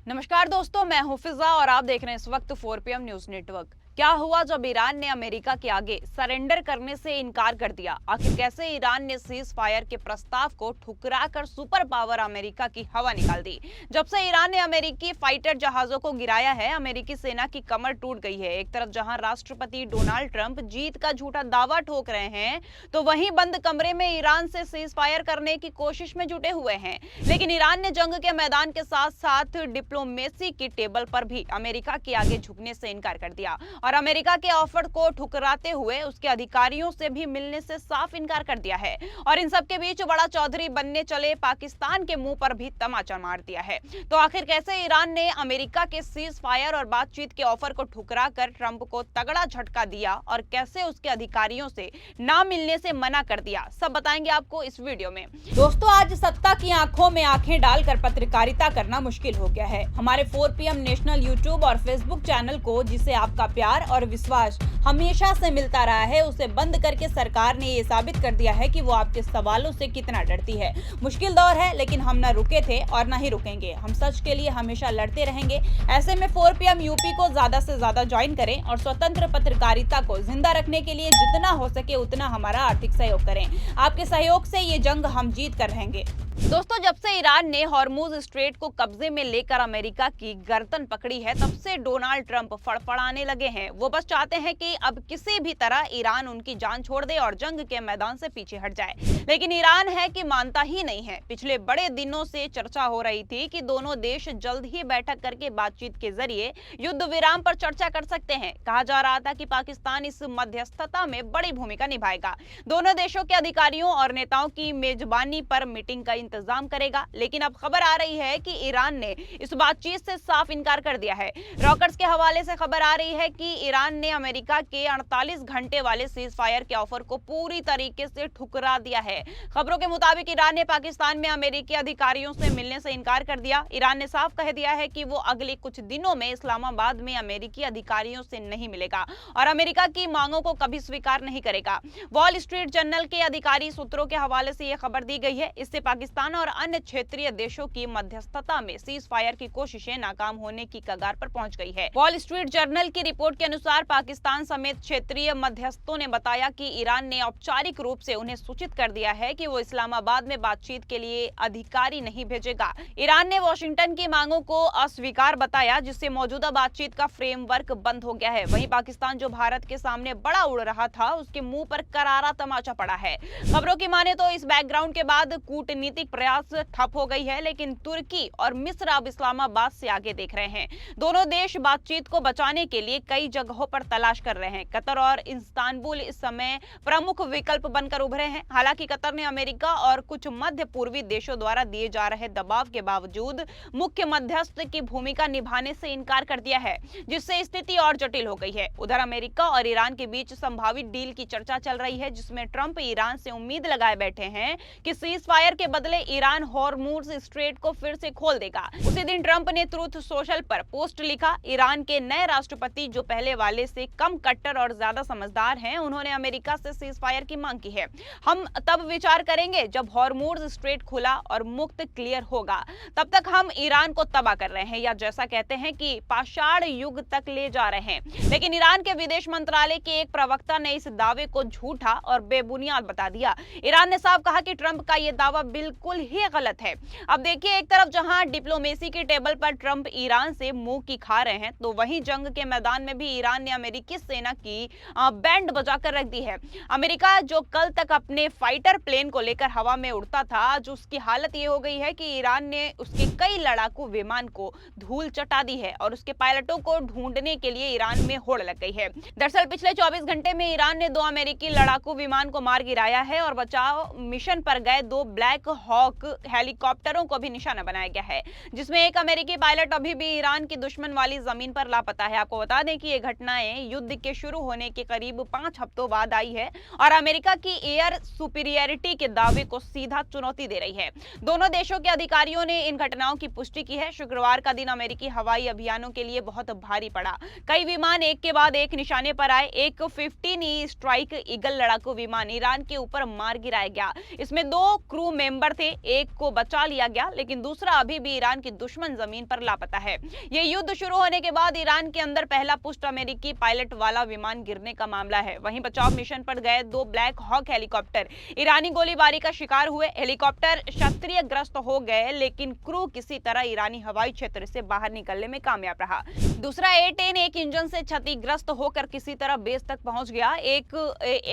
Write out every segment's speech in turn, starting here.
नमस्कार दोस्तों, मैं हूं फिजा और आप देख रहे हैं इस वक्त 4 PM न्यूज नेटवर्क। क्या हुआ जब ईरान ने अमेरिका के आगे सरेंडर करने से इनकार कर दिया? आखिर कैसे ईरान ने सीज फायर के प्रस्ताव को ठुकराकर सुपर पावर अमेरिका की हवा निकाल दी? जब से ईरान ने अमेरिकी फाइटर जहाजों को गिराया है, अमेरिकी सेना की कमर टूट गई है। एक तरफ जहां राष्ट्रपति डोनाल्ड ट्रंप जीत का झूठा दावा ठोक रहे हैं, तो वहीं बंद कमरे में ईरान से सीज फायर करने की कोशिश में जुटे हुए हैं। लेकिन ईरान ने जंग के मैदान के साथ साथ डिप्लोमेसी की टेबल पर भी अमेरिका के आगे झुकने से इनकार कर दिया और अमेरिका के ऑफर को ठुकराते हुए उसके अधिकारियों से भी मिलने से साफ इनकार कर दिया है। और इन सब के बीच बड़ा चौधरी बनने चले पाकिस्तान के मुंह पर भी तमाचा मार दिया है। तो आखिर कैसे ईरान ने अमेरिका के सीज फायर और बातचीत के ऑफर को ठुकरा कर ट्रंप को तगड़ा झटका दिया और कैसे उसके अधिकारियों से ना मिलने से मना कर दिया, सब बताएंगे आपको इस वीडियो में। दोस्तों, आज सत्ता की आंखों में आंखें डालकर पत्रकारिता करना मुश्किल हो गया है। हमारे 4 PM नेशनल यूट्यूब और फेसबुक चैनल को, जिसे आपका प्यार और विश्वास हमेशा से मिलता रहा है, उसे बंद करके सरकार ने ये साबित कर दिया है कि वो आपके सवालों से कितना डरती है। मुश्किल दौर है, लेकिन हम न रुके थे और न ही रुकेंगे। हम सच के लिए हमेशा लड़ते रहेंगे। ऐसे में 4 PM यूपी को ज्यादा से ज्यादा ज्वाइन करें और स्वतंत्र पत्रकारिता को जिंदा रखने के लिए जितना हो सके उतना हमारा आर्थिक सहयोग करें। आपके सहयोग से ये जंग हम जीत कर रहेंगे। दोस्तों, जब से ईरान ने हॉर्मुज स्ट्रेट को कब्जे में लेकर अमेरिका की गर्दन पकड़ी है, तब से डोनाल्ड ट्रंप फड़फड़ाने लगे हैं। वो बस चाहते हैं कि अब किसी भी तरह ईरान उनकी जान छोड़ दे और जंग के मैदान से पीछे हट जाए। लेकिन ईरान है कि मानता ही नहीं है। पिछले बड़े दिनों से चर्चा हो रही थी कि दोनों देश जल्द ही बैठक करके बातचीत के जरिए युद्ध विराम पर चर्चा कर सकते हैं। कहा जा रहा था कि पाकिस्तान इस मध्यस्थता में बड़ी भूमिका निभाएगा, दोनों देशों के अधिकारियों और नेताओं की मेजबानी पर मीटिंग का इंतजाम करेगा। लेकिन अब खबर आ रही है कि ईरान ने इस बातचीत से साफ इनकार कर दिया है। रॉयटर्स के हवाले से खबर आ रही है कि ईरान ने अमेरिका के 48 घंटे वाले सीज फायर के ऑफर को पूरी तरीके से ठुकरा दिया है। खबरों के मुताबिक ईरान ने पाकिस्तान में अमेरिकी अधिकारियों से मिलने से इनकार कर दिया। ईरान ने साफ कह दिया है कि वो अगले कुछ दिनों में इस्लामाबाद में अमेरिकी अधिकारियों से नहीं मिलेगा और अमेरिका की मांगों को कभी स्वीकार नहीं करेगा। वॉल स्ट्रीट जर्नल के अधिकारी सूत्रों के हवाले से यह खबर दी गई है। इससे पाकिस्तान और अन्य क्षेत्रीय देशों की मध्यस्थता में सीज फायर की कोशिशें नाकाम होने की कगार पर पहुंच गई है। वॉल स्ट्रीट जर्नल की रिपोर्ट के अनुसार पाकिस्तान समेत क्षेत्रीय मध्यस्थों ने बताया कि ईरान ने औपचारिक रूप से उन्हें सूचित कर दिया है कि वो इस्लामाबाद में बातचीत के लिए अधिकारी नहीं भेजेगा। ईरान ने वॉशिंगटन की मांगों को अस्वीकार बताया, जिससे मौजूदा बातचीत का फ्रेमवर्क बंद हो गया है। वहीं पाकिस्तान, जो भारत के सामने बड़ा उड़ रहा था, उसके मुंह पर करारा तमाचा पड़ा है। खबरों की माने तो इस बैकग्राउंड के बाद कूटनीतिक प्रयास ठप हो गई है, लेकिन तुर्की और मिस्र अब इस्लामाबाद से आगे देख रहे हैं। दोनों देश बातचीत को बचाने के लिए कई जगहों पर तलाश कर रहे हैं। कतर और इस्तांबुल इस समय प्रमुख विकल्प बनकर उभरे हैं। हालांकि कतर ने अमेरिका और कुछ मध्य पूर्वी देशों द्वारा दिए जा रहे दबाव के बावजूद मुख्य मध्यस्थ की भूमिका निभाने से इनकार कर दिया है, जिससे स्थिति और जटिल हो गई है। उधर अमेरिका और ईरान के बीच संभावित डील की चर्चा चल रही है, जिसमें ट्रंप ईरान से उम्मीद लगाए बैठे हैं कि सीज फायर के बदले ईरान हॉर्मुज स्ट्रेट को फिर से खोल देगा। उसी दिन ट्रंप ने ट्रूथ सोशल पर पोस्ट लिखा, ईरान के नए राष्ट्रपति, जो पहले वाले से कम कट्टर और ज्यादा समझदार हैं, उन्होंने अमेरिका से सीज फायर की मांग की है। हम तब विचार करेंगे जब हॉर्मुज स्ट्रेट खुला और मुक्त क्लियर होगा। तब तक हम ईरान को तबाह कर रहे हैं, या जैसा कहते हैं कि पाषाण युग तक ले जा रहे हैं। लेकिन ईरान के विदेश मंत्रालय के एक प्रवक्ता ने इस दावे को झूठा और बेबुनियाद बता दिया। ईरान ने साफ कहा कि ट्रंप का यह दावा बिल्कुल ही गलत है। अब देखिए, एक तरफ जहां डिप्लोमेसी की टेबल पर ट्रंप ईरान से मुंह की खा रहे हैं, तो वहीं जंग के मैदान में भी ईरान ने अमेरिकी सेना की बैंड बजाकर रख दी है। अमेरिका, जो कल तक अपने फाइटर प्लेन को लेकर हवा में उड़ता था, आज उसकी हालत ये हो गई है कि ईरान ने उसके कई लड़ाकू विमान को धूल चटा दी है और उसके पायलटों को ढूंढने के लिए ईरान में होड़ लग गई है। दरअसल पिछले 24 घंटे में ईरान ने 2 अमेरिकी लड़ाकू विमान को मार गिराया है और बचाव मिशन पर गए 2 ब्लैक हॉक हेलीकॉप्टरों को भी निशाना बनाया गया है, जिसमें एक अमेरिकी पायलट अभी भी ईरान की दुश्मन वाली जमीन पर लापता है। आपको बता दें कि ये घटनाएं युद्ध के शुरू होने के करीब 5 हफ्तों बाद आई है और अमेरिका की एयर सुपीरियरिटी के दावे को सीधा चुनौती दे रही है। दोनों देशों के अधिकारियों ने इन घटनाओं की पुष्टि की है। शुक्रवार का दिन अमेरिकी हवाई अभियानों के लिए बहुत भारी पड़ा। कई विमान एक के बाद एक निशाने पर आए। एक 15E स्ट्राइक ईगल लड़ाकू विमान ईरान के ऊपर मार गिराया गया। इसमें 2 क्रू मेंबर थे, एक को बचा लिया गया, लेकिन दूसरा अभी भी ईरान की दुश्मन जमीन पर लापता है। ये युद्ध शुरू होने के बाद ईरान के अंदर पहला पुष्ट अमेरिकी पायलट वाला विमान गिरने का मामला है। वहीं बचाव मिशन पर गए 2 ब्लैक हॉक हेलीकॉप्टर ईरानी गोलीबारी का शिकार हुए। हेलीकॉप्टर क्षतिग्रस्त हो गए, लेकिन क्रू किसी तरह ईरानी हवाई क्षेत्र से बाहर निकलने में कामयाब रहा। दूसरा A-10 एक इंजन से क्षतिग्रस्त होकर किसी तरह बेस तक पहुंच गया। एक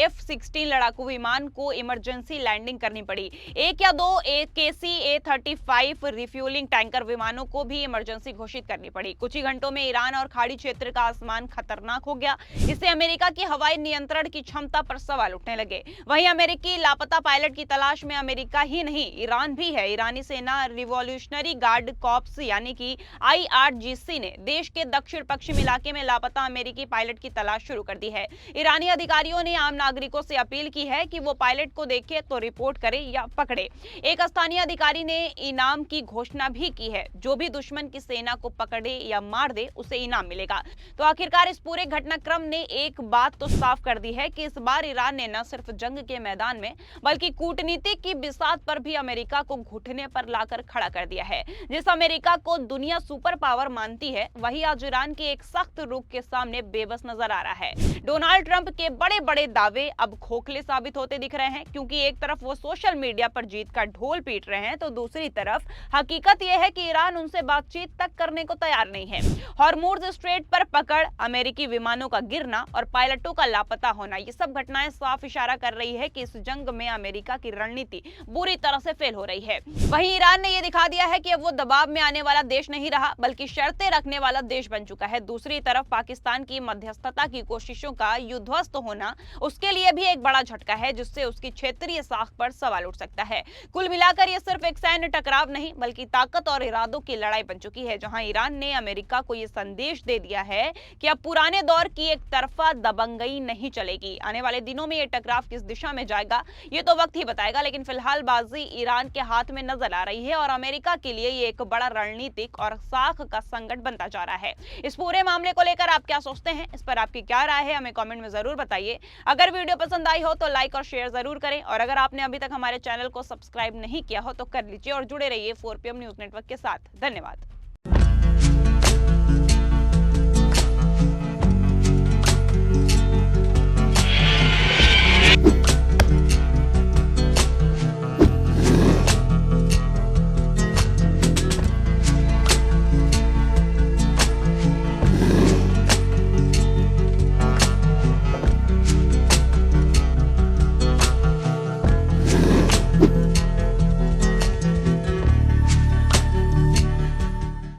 F-16 लड़ाकू विमान को इमरजेंसी लैंडिंग करनी पड़ी। एक या दो KC-A-35 रिफ्यूलिंग टैंकर विमानों को भी इमरजेंसी घोषित करनी पड़ी। कुछ ही घंटों में ईरान और खाड़ी क्षेत्र का आसमान खतरनाक हो गया। इससे अमेरिका की हवाई नियंत्रण की क्षमता पर सवाल उठने लगे। वहीं अमेरिकी लापता पायलट की तलाश में अमेरिका ही नहीं, ईरान भी है। ईरानी सेना रिवॉल्यूशनरी गार्ड कॉर्प्स यानी कि IRGC ने देश के दक्षिण पश्चिम इलाके में लापता अमेरिकी पायलट की तलाश शुरू कर दी है। ईरानी अधिकारियों ने आम नागरिकों से अपील की है कि वो पायलट को देखे तो रिपोर्ट करे या पकड़े। एक स्थानीय अधिकारी ने इनाम की घोषणा भी की है। जो भी दुश्मन की सेना को पकड़े या मार दे, उसे इनाम मिलेगा। तो आखिरकार इस पूरे घटनाक्रम ने एक बात तो साफ कर दी है कि इस बार ईरान ने न सिर्फ जंग के मैदान में बल्कि कूटनीति की बिसात पर भी अमेरिका को घुटने पर लाकर खड़ा कर दिया है। जिस अमेरिका को दुनिया सुपर पावर मानती है, वही आज ईरान के एक सख्त रुख के सामने बेबस नजर आ रहा है। डोनाल्ड ट्रंप के बड़े बड़े दावे अब खोखले साबित होते दिख रहे हैं, क्योंकि एक तरफ वो सोशल मीडिया पर जीत का ढोल पीट रहे हैं, तो दूसरी तरफ हकीकत यह है कि ईरान उनसे बातचीत तक करने को तैयार नहीं है। हॉर्मुज़ स्ट्रेट पर पकड़, अमेरिकी विमानों का गिरना और पायलटों का लापता होना, ये सब घटनाएं साफ इशारा कर रही है कि इस जंग में अमेरिका की रणनीति बुरी तरह से फेल हो रही है। वहीं ईरान ने यह दिखा दिया है कि अब वो दबाव में आने वाला देश नहीं रहा, बल्कि शर्तें रखने वाला देश बन चुका है। दूसरी तरफ पाकिस्तान की मध्यस्थता की कोशिशों का युद्धस्थ होना उसके लिए भी एक बड़ा झटका है, जिससे उसकी क्षेत्रीय साख पर सवाल उठ सकता है। कुल मिलाकर यह सिर्फ एक सैन्य टकराव नहीं, बल्कि ताकत और इरादों की लड़ाई बन चुकी है, जहां ईरान ने अमेरिका को यह संदेश दे दिया है कि अब पुराने दौर की एक तरफा दबंगई नहीं चलेगी। आने वाले दिनों में यह टकराव किस दिशा में जाएगा, ये तो वक्त ही बताएगा, लेकिन फिलहाल बाजी ईरान के हाथ में नजर आ रही है और अमेरिका के लिए ये एक बड़ा रणनीतिक और साख का संकट बनता जा रहा है। इस पूरे मामले को लेकर आप क्या सोचते हैं, इस पर आपकी क्या राय है, हमें कमेंट में जरूर बताइए। अगर वीडियो पसंद आई हो तो लाइक और शेयर जरूर करें, और अगर आपने अभी तक हमारे चैनल को सब्सक्राइब नहीं किया हो तो कर लीजिए और जुड़े रहिए 4PM न्यूज नेटवर्क के साथ। धन्यवाद।